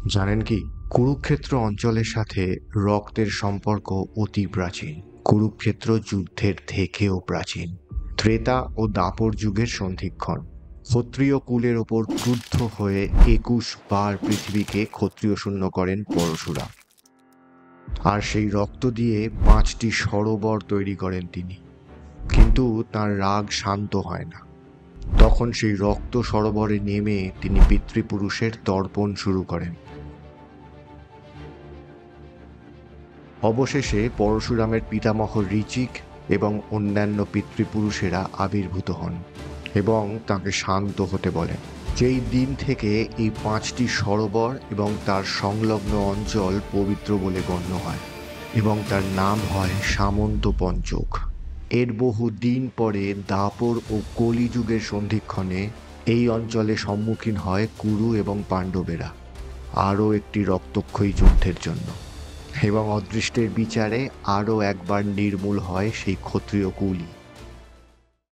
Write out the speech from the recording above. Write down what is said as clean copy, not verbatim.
জানেন কি, কুরুক্ষেত্র অঞ্চলের সাথে রক্তের সম্পর্ক অতি প্রাচীন। কুরুক্ষেত্র যুদ্ধের থেকেও প্রাচীন। ত্রেতা ও দাপর যুগের সন্ধিক্ষণ। ক্ষত্রিয় কুলের ওপর ক্রুদ্ধ হয়ে ২১ বার পৃথিবীকে ক্ষত্রিয় শূন্য করেন পরশুরাম। আর সেই রক্ত দিয়ে ৫টি সরোবর তৈরি করেন তিনি। কিন্তু তার রাগ শান্ত হয় না। তখন সেই রক্ত সরোবরে নেমে তিনি পিতৃপুরুষের তর্পণ শুরু করেন। অবশেষে পরশুরামের পিতামহ ঋচিক এবং অন্যান্য পিতৃপুরুষেরা আবির্ভূত হন এবং তাকে শান্ত হতে বলেন। যেই দিন থেকে এই ৫টি সরোবর এবং তার সংলগ্ন অঞ্চল পবিত্র বলে গণ্য হয় এবং তার নাম হয় সামন্ত পঞ্চক। এর বহু দিন পরে দাপর ও কলিযুগের সন্ধিক্ষণে এই অঞ্চলে সম্মুখীন হয় কুরু এবং পাণ্ডবেরা আরও একটি রক্তক্ষয়ী যুদ্ধের জন্য, এবং অদৃষ্টের বিচারে আরও একবার নির্মূল হয় সেই ক্ষত্রিয় কুলই।